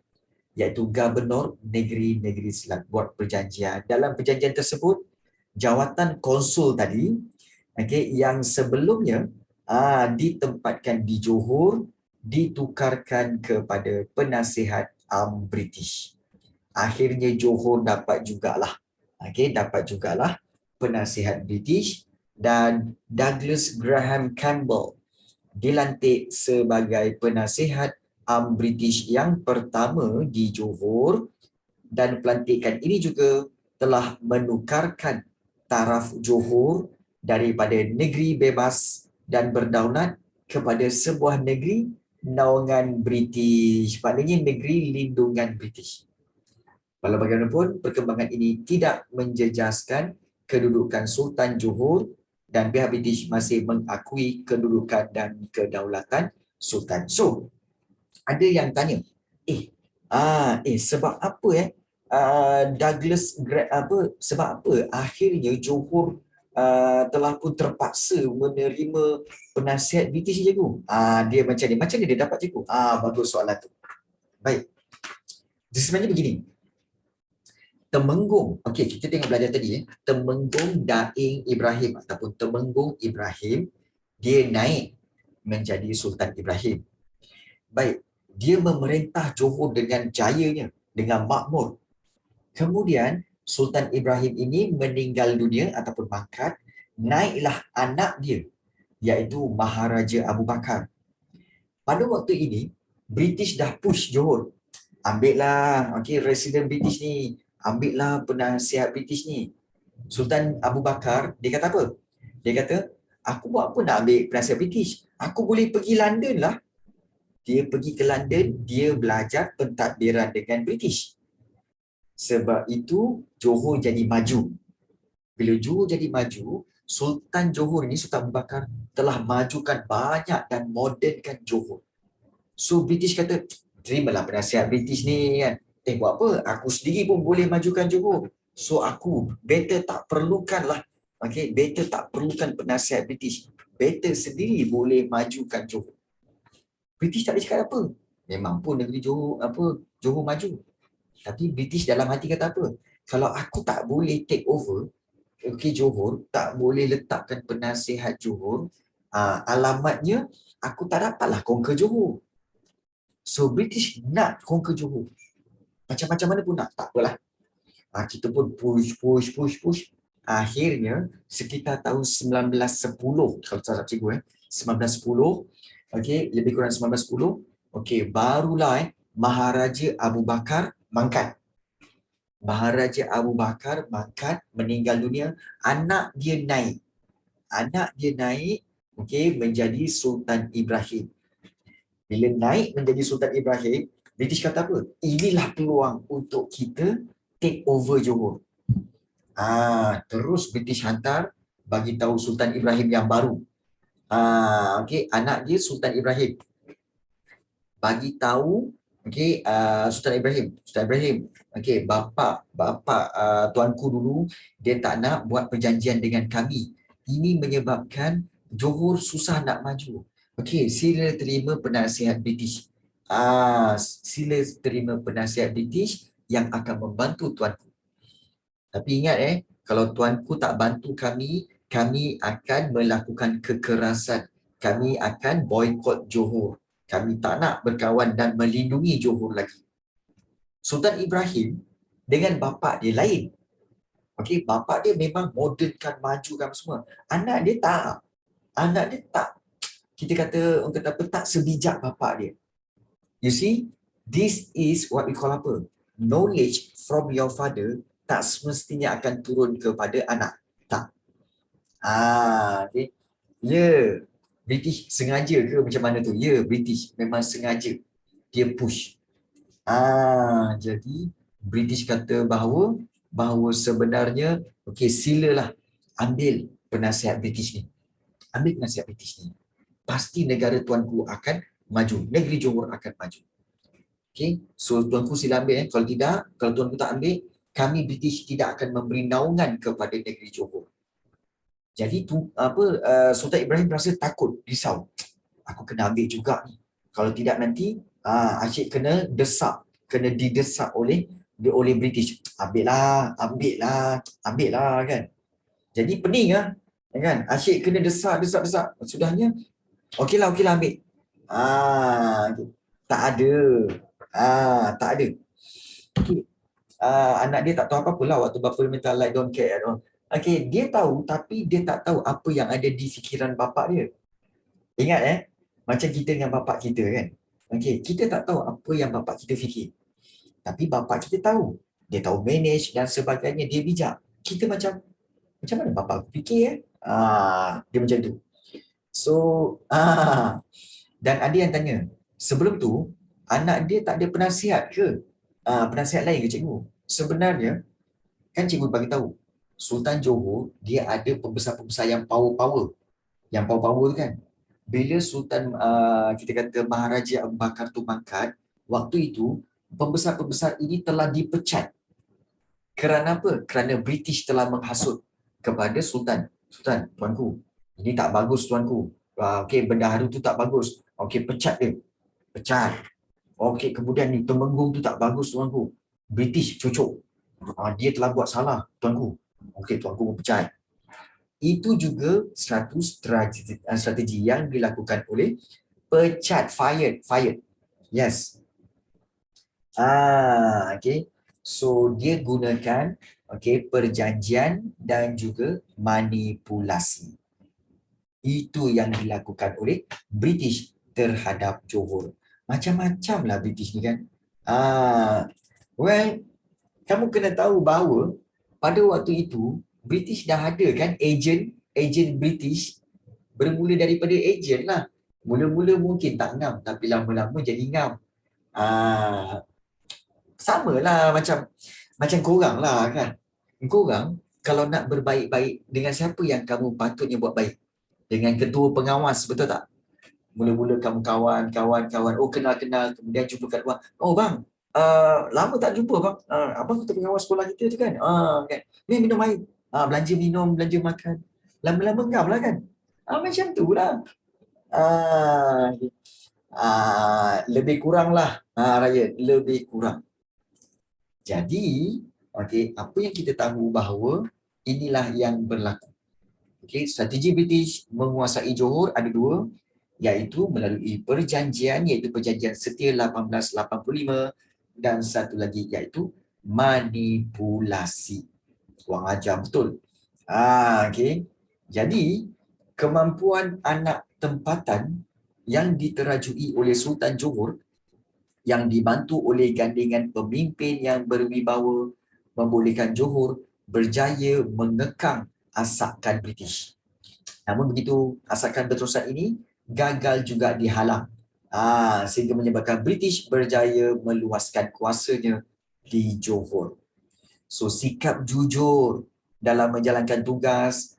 iaitu Gubernur Negeri Selat, buat perjanjian. Dalam perjanjian tersebut, jawatan konsul tadi, yang sebelumnya ditempatkan di Johor, ditukarkan kepada penasihat British. Akhirnya Johor dapat jugalah penasihat British, dan Douglas Graham Campbell dilantik sebagai penasihat British yang pertama di Johor, dan pelantikan ini juga telah menukarkan taraf Johor daripada negeri bebas dan berdaulat kepada sebuah negeri naungan British, maknanya negeri lindungan British. Walau bagaimanapun, perkembangan ini tidak menjejaskan kedudukan Sultan Johor, dan pihak British masih mengakui kedudukan dan kedaulatan sultan. So, ada yang tanya, sebab apa Douglas sebab apa akhirnya Johor telah pun terpaksa menerima penasihat British, cikgu? Dia macam ni dia dapat, cikgu? Bagus soalan tu. Baik. Jadi sebenarnya begini. Temenggung, okey, kita tengok belajar tadi, Temenggung Daing Ibrahim ataupun Temenggung Ibrahim, dia naik menjadi Sultan Ibrahim. Baik, dia memerintah Johor dengan jayanya, dengan makmur. Kemudian Sultan Ibrahim ini meninggal dunia ataupun mangkat, naiklah anak dia, iaitu Maharaja Abu Bakar. Pada waktu ini, British dah push Johor. Ambillah, resident British ni, ambillah penasihat British ni. Sultan Abu Bakar, dia kata apa? Dia kata, aku buat apa nak ambil penasihat British? Aku boleh pergi London lah. Dia pergi ke London, dia belajar pentadbiran dengan British. Sebab itu, Johor jadi maju. Bila Johor jadi maju, Sultan Johor ni, Sultan Abu Bakar, telah majukan banyak dan modernkan Johor. So, British kata, terimalah penasihat British ni kan. Buat apa? Aku sendiri pun boleh majukan Johor. So, aku better tak perlukanlah. Better tak perlukan penasihat British. Better sendiri boleh majukan Johor. British tak boleh cakap apa. Memang pun negeri Johor maju. Tapi British dalam hati kata apa? Kalau aku tak boleh take over, Johor, tak boleh letakkan penasihat Johor, alamatnya aku tak dapatlah conquer Johor. So British nak conquer Johor. Macam-macam mana pun nak, tak apalah. Kita pun push. Akhirnya sekitar tahun 1910, kalau tak salah cikgu 1910, lebih kurang 1910, barulah Maharaja Abu Bakar mangkat. Maharaja Abu Bakar mangkat, meninggal dunia, anak dia naik. Menjadi Sultan Ibrahim. Bila naik menjadi Sultan Ibrahim, British kata apa? Inilah peluang untuk kita take over Johor. Terus British hantar bagi tahu Sultan Ibrahim yang baru. Anak dia Sultan Ibrahim. Bagi tahu Sultan Ibrahim, bapa tuanku dulu dia tak nak buat perjanjian dengan kami. Ini menyebabkan Johor susah nak maju. Sila terima penasihat British. Sila terima penasihat British yang akan membantu tuanku. Tapi ingat kalau tuanku tak bantu kami, kami akan melakukan kekerasan. Kami akan boykot Johor. Kami tak nak berkawan dan melindungi Johor lagi. Sultan Ibrahim dengan bapa dia lain. Bapa dia memang modernkan, majukan semua. Anak dia tak. Kita kata, orang kata apa, tak sebijak bapa dia. You see, this is what we call apa? Knowledge from your father tak semestinya akan turun kepada anak. Tak. British sengaja ke macam mana tu? British memang sengaja. Dia push. Jadi British kata bahawa sebenarnya silalah ambil penasihat British ni. Ambil penasihat British ni. Pasti negara tuanku akan maju. Negeri Johor akan maju. So tuanku sila ambil. Kalau tidak, kalau tuanku tak ambil, kami British tidak akan memberi naungan kepada negeri Johor. Jadi Sultan Ibrahim rasa takut, risau. Aku kena ambil juga ni. Kalau tidak nanti asyik kena didesak oleh British. Ambil lah kan. Jadi pening kan. Asyik kena desak. Sudahnya okeylah ambil. Tak ada. Anak dia tak tahu apa-apa lah waktu bapa dia minta like don't care. Dia tahu tapi dia tak tahu apa yang ada di fikiran bapa dia. Ingat macam kita dengan bapa kita kan. Kita tak tahu apa yang bapa kita fikir. Tapi bapa kita tahu. Dia tahu manage dan sebagainya, dia bijak. Kita macam mana bapa aku fikir dia macam tu. So dan ada yang tanya, sebelum tu anak dia tak ada penasihat ke? Penasihat lain ke cikgu? Sebenarnya kan cikgu bagi tahu Sultan Johor dia ada pembesar-pembesar yang power. Yang power tu kan. bila Sultan kita kata Maharaja Abu Bakar tu mangkat, waktu itu pembesar-pembesar ini telah dipecat. Kerana apa? Kerana British telah menghasut kepada Sultan. Sultan, tuanku, ini tak bagus tuanku. Okey, bendahara tu tak bagus. Okey, pecat dia. Pecat. Okey, kemudian ni Temenggung tu tak bagus tuanku. British cucuk. Dia telah buat salah tuanku. Okey, tuanku pecat. Itu juga satu strategi yang dilakukan oleh pecat, fired. Yes. Okay. So dia gunakan perjanjian dan juga manipulasi. Itu yang dilakukan oleh British terhadap Johor. Macam-macam lah British ni kan. Well, kamu kena tahu bahawa pada waktu itu British dah ada kan agent British, bermula daripada agent lah. Mula-mula mungkin tak ngam, tapi lama-lama jadi ngam. Sama lah macam korang lah kan. Korang kalau nak berbaik-baik, dengan siapa yang kamu patutnya buat baik? Dengan ketua pengawas, betul tak? Mula-mula kamu kawan, oh kenal-kenal, kemudian jumpa kat luar. Oh bang, lama tak jumpa bang. Abang ketua pengawas sekolah kita tu kan? Kan. Minum air. Belanja minum, belanja makan. Lama-lama ngam lah kan? Macam tu lah. Lebih kurang lah. Raya, lebih kurang. Jadi, apa yang kita tahu bahawa inilah yang berlaku. Strategi British menguasai Johor ada dua, iaitu melalui perjanjian, iaitu Perjanjian Setia 1885, dan satu lagi iaitu manipulasi. Kurang ajar betul. Jadi, kemampuan anak tempatan yang diterajui oleh Sultan Johor yang dibantu oleh gandingan pemimpin yang berwibawa membolehkan Johor berjaya mengekang asakan British. Namun begitu, asakan berterusan ini gagal juga dihalang. Sehingga menyebabkan British berjaya meluaskan kuasanya di Johor. So, sikap jujur dalam menjalankan tugas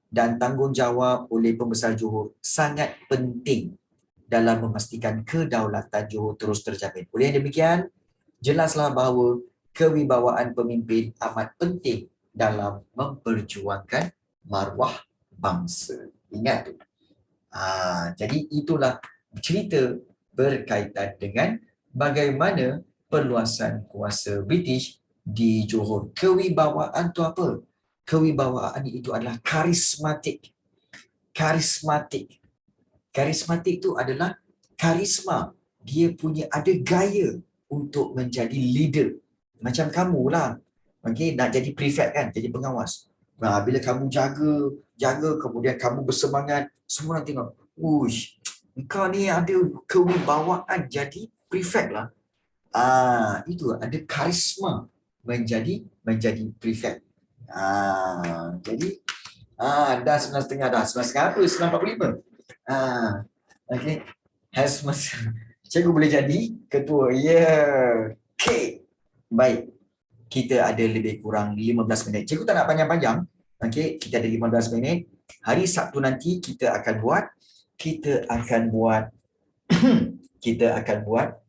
dan tanggungjawab oleh pembesar Johor sangat penting dalam memastikan kedaulatan Johor terus terjamin. Oleh demikian, jelaslah bahawa kewibawaan pemimpin amat penting dalam memperjuangkan maruah bangsa. Ingat tu. Jadi itulah cerita berkaitan dengan bagaimana perluasan kuasa British di Johor. Kewibawaan tu apa? Kewibawaan itu adalah karismatik. Karismatik tu adalah karisma. Dia punya ada gaya untuk menjadi leader. Macam kamu lah. Nak jadi prefect kan, jadi pengawas. Bila kamu jaga, kemudian kamu bersemangat, semua orang tengok, uish, kau ni ada kewibawaan jadi prefect lah. Itu ada karisma menjadi prefect. Jadi dah 9.30 dah. 9.30 apa? 9.45. Has cikgu boleh jadi ketua. Okay. Baik. Kita ada lebih kurang 15 minit. Cikgu tak nak panjang-panjang. Kita ada 15 minit. Hari Sabtu nanti kita akan buat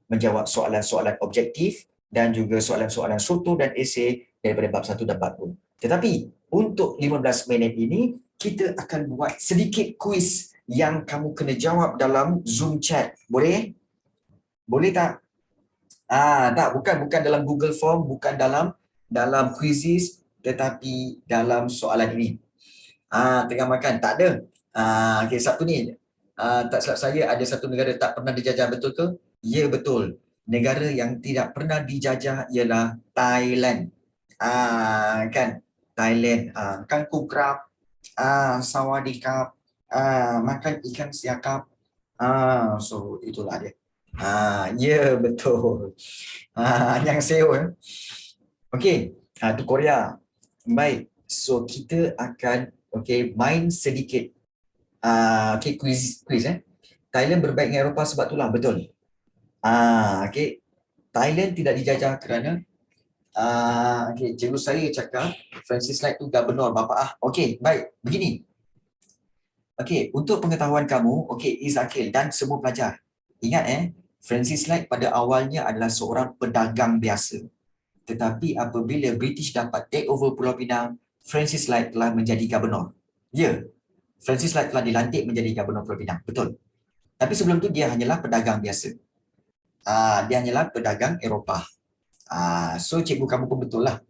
menjawab soalan-soalan objektif dan juga soalan-soalan soto dan esei daripada bab 1 dan bab 2. Tetapi untuk 15 minit ini kita akan buat sedikit kuis yang kamu kena jawab dalam Zoom chat. Boleh? Boleh tak? Tak, bukan dalam Google Form, bukan dalam quizzes, tetapi dalam soalan ini. Tengah makan, tak ada. Sabtu ni, tak silap saya ada satu negara tak pernah dijajah, betul ke? Ya, betul. Negara yang tidak pernah dijajah ialah Thailand. Kan? Thailand. Kangkung krab, sawadikap, makan ikan siakap. So itulah dia. Ya, betul. Yang SEO. Okey, tu Korea. Baik. So kita akan main sedikit quiz Thailand berbaik dengan Eropah sebab itulah, betul. Thailand tidak dijajah kerana cikgu saya cakap Francis Light tu gubernur bapa. Okey, baik. Begini. Okey, untuk pengetahuan kamu, okey, Izakil dan semua pelajar. Ingat Francis Light pada awalnya adalah seorang pedagang biasa. Tetapi apabila British dapat take over Pulau Pinang, Francis Light telah menjadi gubernur. Ya, Francis Light telah dilantik menjadi gubernur Pulau Pinang. Betul. Tapi sebelum tu dia hanyalah pedagang biasa. Dia hanyalah pedagang Eropah. So cikgu kamu pun betul lah.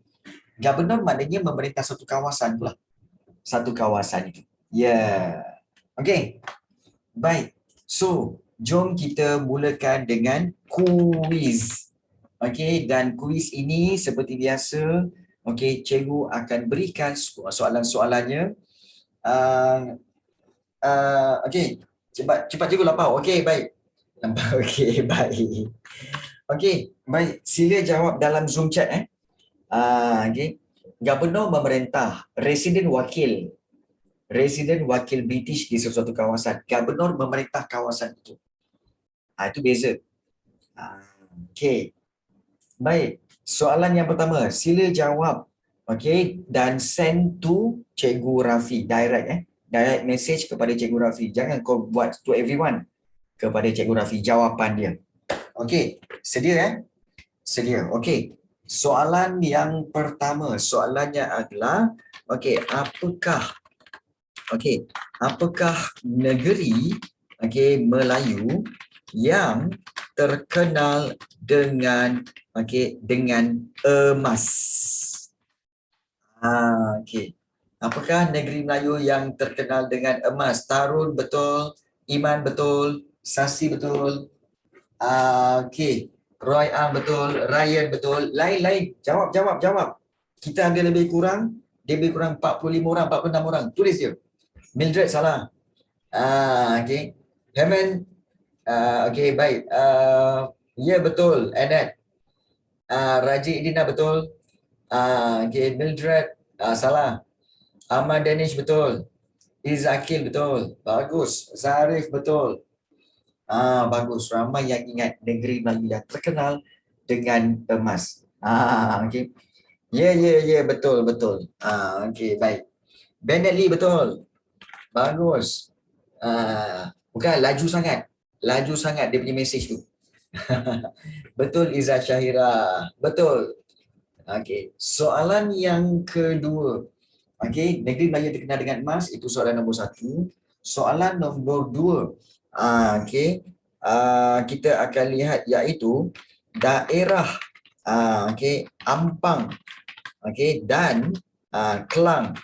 Gubernur maknanya memerintah satu kawasan pula. Satu kawasan itu. Ya. Okey. Baik. So, jom kita mulakan dengan kuis. Okey, dan kuis ini seperti biasa, okey, cikgu akan berikan soalan-soalannya. Okey, cepat cikgu lapau. Okey, baik. Nampak. Okey, baik. Okey, baik. Sila jawab dalam Zoom chat okey. Gubernur memerintah, residen wakil British di sesuatu kawasan. Gubernur memerintah kawasan itu. Itu beza. Okey. Baik. Soalan yang pertama, sila jawab. Okey, dan send to Cikgu Rafi direct direct message kepada Cikgu Rafi. Jangan kau buat to everyone. Kepada Cikgu Rafi jawapan dia. Okey, sedia Sedia. Okey. Soalan yang pertama, soalannya adalah apakah negeri Melayu yang terkenal dengan emas? Apakah negeri Melayu yang terkenal dengan emas? Tarun betul, Iman betul, Sasi betul. Roy betul, Ryan betul. Lain-lain. Jawab. Kita ada lebih kurang, dia lebih kurang 45 orang, 46 orang. Tulis je. Mildred salah. Hammond, baik. Ya betul, Annette. Raji Idina betul. Mildred salah. Ahmad Danish betul. Izakil betul. Bagus. Zarif betul. Bagus. Ramai yang ingat negeri Melayu yang terkenal dengan emas. Ya, betul. Baik. Bennett Lee betul. Bagus. Bukan laju sangat dia punya mesej tu. Betul Izzat Syahira. Betul. Soalan yang kedua. Negeri Melayu terkenal dengan emas, itu soalan nombor 1. Soalan nombor 2. Kita akan lihat iaitu daerah Ampang dan Kelang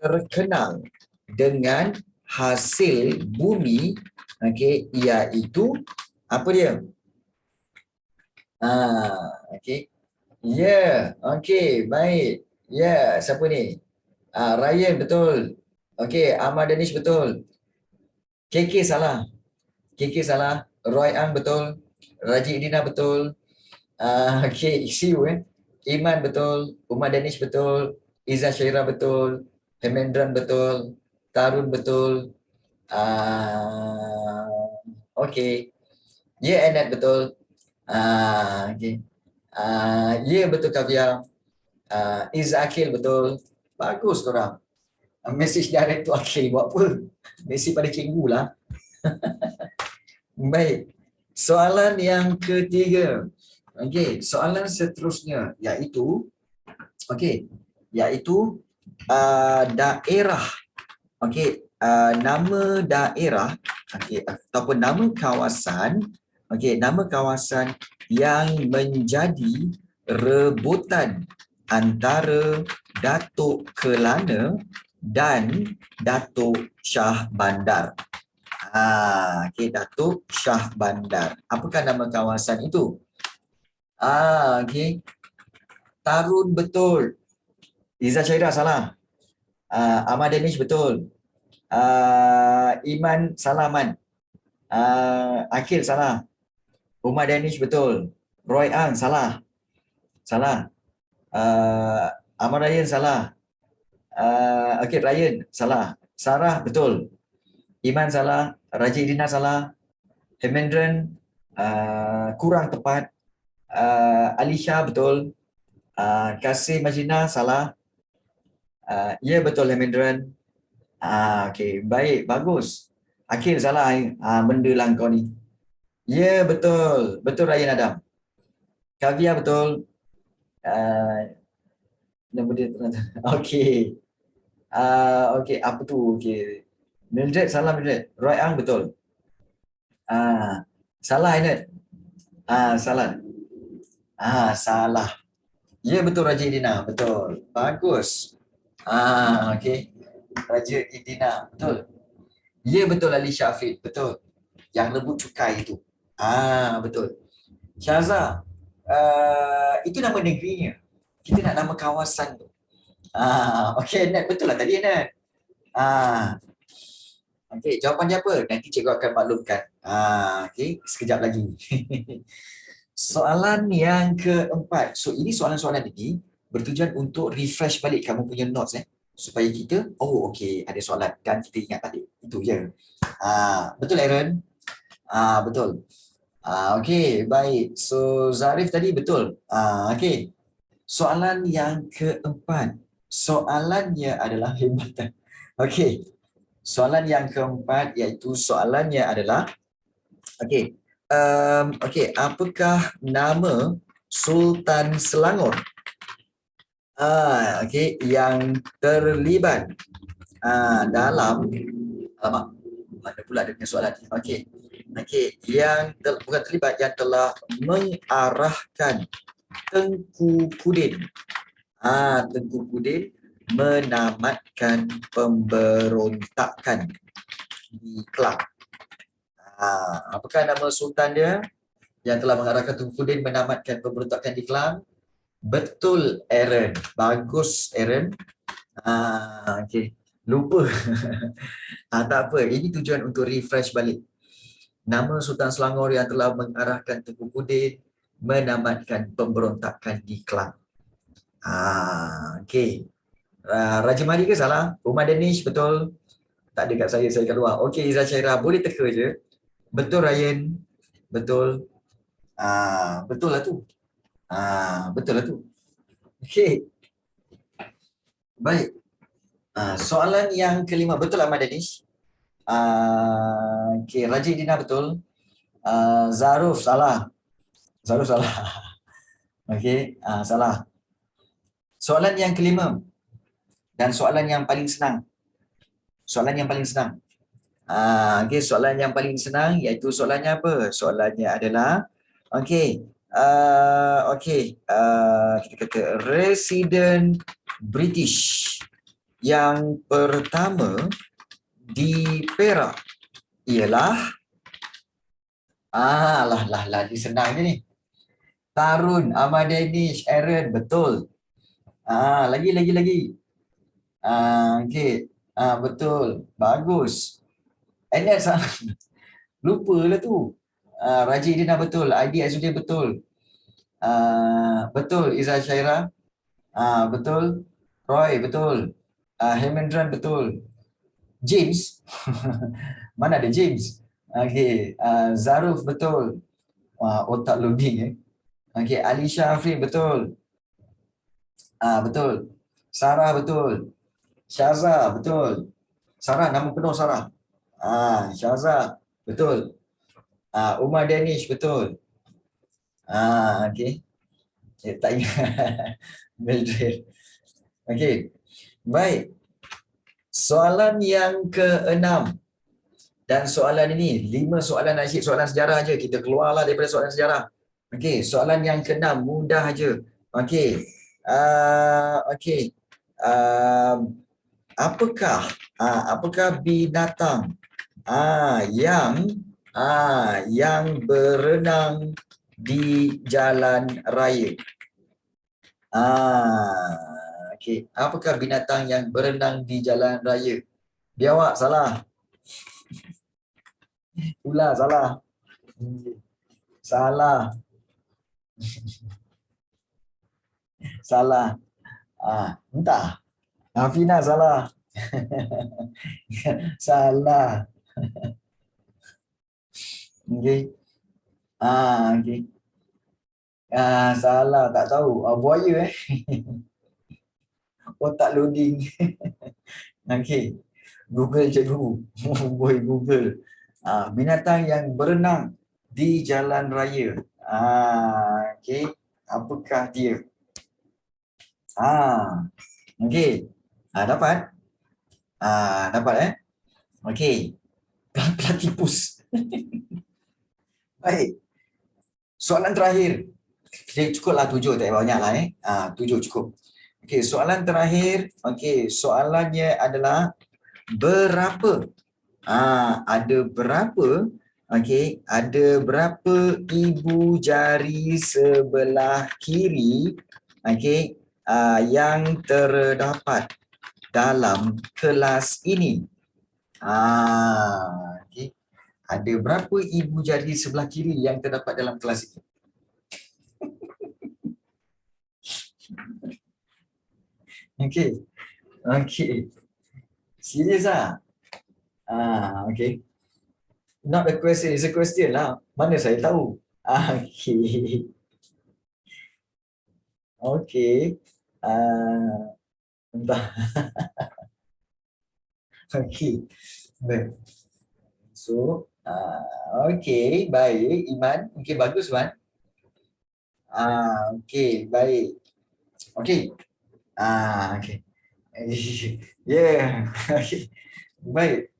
terkenal dengan hasil bumi iaitu apa dia? Baik. Siapa ni? Ryan betul. Ahmad Danish betul. KK salah. Roy Ang betul. Raji Idina betul. Siu Iman betul. Umar Danish betul. Izzah Syaira betul. Hemendran betul. Tarun betul. Annette betul. Betul Kavia. Izzah Akil betul. Bagus korang. Mesej direct tu Akil buat apa? Mesej pada cikgu lah. Baik. Soalan yang ketiga. Soalan seterusnya iaitu daerah. Nama daerah ataupun nama kawasan yang menjadi rebutan antara Datuk Kelana dan Datuk Shah Bandar. Datuk Shah Bandar. Apakah nama kawasan itu? Tarun betul. Izzah Syaira salah. Ahmad Danish betul. Iman salah Man. Akil salah. Umar Danish betul. Roy Ang salah. Ahmad Ryan salah. Ryan salah. Sarah betul. Iman salah. Raji Dina salah. Hemendran kurang tepat. Alisha betul. Kasih Majina salah. Ya betul Hemendran. Okey, baik, bagus. Akhil salah. Benda lah kau ni. Ya, betul. Betul Ryan Adam. Kavia betul. Ah, nama dia okey. Okey, apa tu? Okey. Mildred salah Mildred. Roy Ang betul. Salah Ainat. Salah. Salah. Ya betul Raja Idina, betul. Bagus. Okey. Raja Idina, betul. Ya betul Ali Syafiq, betul. Yang rebut cukai itu. Betul. Syaza, itu nama negerinya. Kita nak nama kawasan tu. Okey, Nat betul lah tadi Nat. Okey, jawapan dia apa? Nanti cikgu akan maklumkan. Okey, sekejap lagi. Soalan yang keempat. So, ini soalan-soalan ini bertujuan untuk refresh balik kamu punya notes supaya kita, okey, ada soalan dan kita ingat balik. Itu je. Betul Aaron? Betul. Okey, baik. So, Zarif tadi betul. Okey. Soalan yang keempat. Soalannya adalah hebat. Okey. Soalan yang keempat iaitu soalannya adalah okey. Okey, apakah nama Sultan Selangor? Okey, yang terlibat dalam mana pula ada punya soalan. Okey. Okey, yang bukan terlibat, yang telah mengarahkan Tengku Pudin. Tengku Pudin menamatkan pemberontakan di Kelang. Apakah nama sultan dia yang telah mengarahkan Tengku Pudin menamatkan pemberontakan di Kelang? Betul Aaron. Bagus Aaron. Okey. Lupa. Tak apa. Ini tujuan untuk refresh balik. Nama Sultan Selangor yang telah mengarahkan Tengku Pudin menamatkan pemberontakan di Kelang. Okey. Raja Mari ke salah? Umar Danish betul. Tak ada kat saya kat luar. Okey, Izzah Syairah boleh teka je. Betul Ryan. Betul. Betul lah tu. Betul lah tu. Okey. Baik. Soalan yang kelima. Betul Ahmad Danish? Okey, Raja Dina betul. Zaruf salah. Zaruf salah. Okey, salah. Soalan yang kelima. Dan soalan yang paling senang. Soalan yang paling senang. Okey, soalan yang paling senang iaitu soalannya apa? Soalannya adalah okey. Kita kata resident British yang pertama di Perak ialah dia senang je ni. Tarun, Ahmad Danish, Aaron, betul. Lagi. Okey. Betul. Bagus. Enes lupa lah tu. Raji Dina betul. Aidi Azudin betul. Betul. Izzah Syairah. Betul. Roy betul. Hemendran betul. James. Mana ada James? Okey. Zaruf betul. Otak loading Okey. Alisha Afrin betul. Betul. Sarah betul. Syaza betul. Sarah, nama penuh Sarah. Syaza betul. Umar Danish betul. Okey. Tak ingat. Mildred. Okey. Baik. Soalan yang keenam. Dan soalan ini 5 soalan asyik soalan sejarah aja. Kita keluarlah daripada soalan sejarah. Okey, soalan yang keenam mudah aja. Okey. Okey. Apakah binatang yang berenang di jalan raya? Okey, apakah binatang yang berenang di jalan raya? Biawak salah. Ular salah. Salah. Salah. Entah. Hafina salah. Salah. Okey. Okey. Salah, tak tahu. Buaya Otak loading. Okey. Google cikgu. Boy Google. Binatang yang berenang di jalan raya. Okey. Apakah dia? Okey. Dapat? Dapat Okey. Platypus. Baik. Soalan terakhir. Cukuplah 7, tak banyak lah 7 cukup. Okey, soalan terakhir. Okey, soalannya adalah berapa? Ada berapa? Okey, ada berapa ibu jari sebelah kiri okey, yang terdapat dalam kelas ini? Okey. Ada berapa ibu jari sebelah kiri yang terdapat dalam kelas ini? Okey. Okey. Serius okey. Not a question, it's a question lah. Mana saya tahu? Okey. Okey. Entah. Okey. Baik. So, okey, baik. Iman, okey, bagus, Iman. Okey, baik. Okey. Okey. Yeah. Okey. Baik.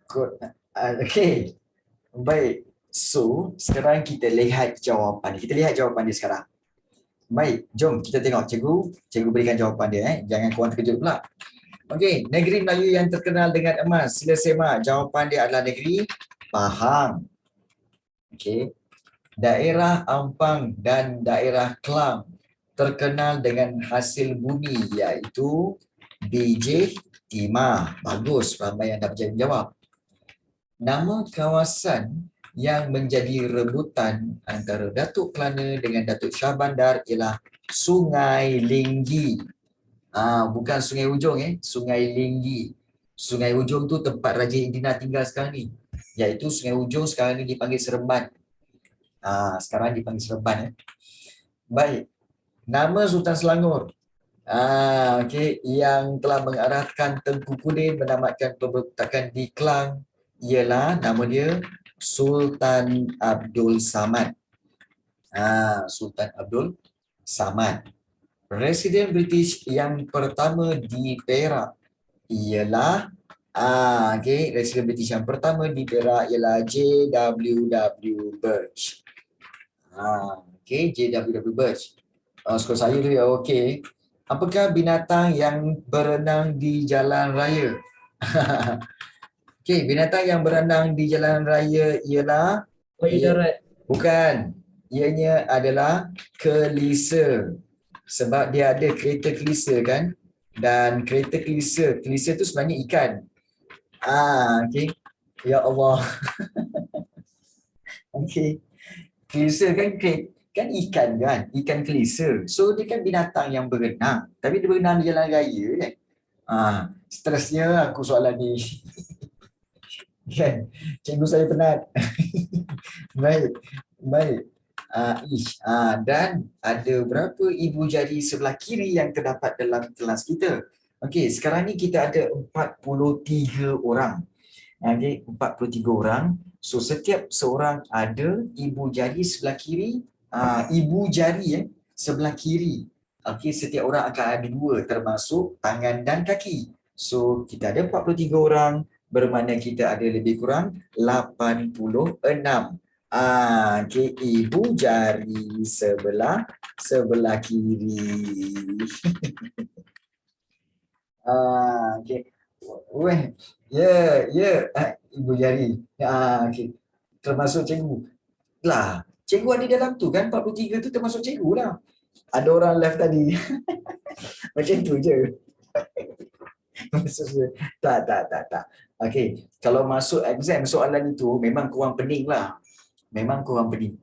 Good. Okey. Baik. So, sekarang kita lihat jawapan. Kita lihat jawapan dia sekarang. Baik, jom kita tengok cikgu berikan jawapan dia Jangan korang terkejut pula. Okey, negeri Melayu yang terkenal dengan emas. Sila semak. Jawapan dia adalah negeri Pahang. Okey. Daerah Ampang dan daerah Klang terkenal dengan hasil bumi iaitu Bijih Timah. Bagus, ramai yang dah menjawab. Nama kawasan yang menjadi rebutan antara Datuk Kelana dengan Datuk Shah Bandar ialah Sungai Linggi. Bukan Sungai Ujong Sungai Linggi. Sungai Ujong tu tempat Raja Indina tinggal sekarang ni. Iaitu Sungai Ujong sekarang ni dipanggil Seremban. Sekarang dipanggil Seremban Baik. Nama Sultan Selangor. Okey, yang telah mengarahkan Tengku Kudin menamatkan pemberontakan di Klang ialah nama dia Sultan Abdul Samad. Sultan Abdul Samad. Presiden British yang pertama di Perak ialah okey, Presiden British yang pertama di Perak ialah J.W.W. Birch. Okey, J.W.W. Birch. Skor saya tu ya okey. Apakah binatang yang berenang di jalan raya? Okey, binatang yang berenang di jalan raya ialah bukan. Ianya adalah kelisa. Sebab dia ada kereta kelisa kan? Dan kereta kelisa tu sebenarnya ikan. Okey. Ya Allah. Okey. Kelisa kan ikan kan? Ikan kelisa. So dia kan binatang yang berenang. Tapi dia berenang di jalan raya kan? Stresnya aku soalan ni. Kan? Cikgu saya penat. Baik. Dan ada berapa ibu jari sebelah kiri yang terdapat dalam kelas kita? Okey, sekarang ni kita ada 43 orang. Okey, 43 orang. So setiap seorang ada ibu jari sebelah kiri, sebelah kiri. Okey, setiap orang akan ada 2 termasuk tangan dan kaki. So kita ada 43 orang, bermakna kita ada lebih kurang 86. Okey, ibu jari sebelah kiri. Okey. Weh, ibu jari. Okey. Termasuk cikgu. Lah, cikgu ada dalam tu kan 43 tu termasuk cikgu lah. Ada orang left tadi. Macam tu je. Tak. Okey, kalau masuk exam soalan itu memang kurang pening lah. Memang kurang pening.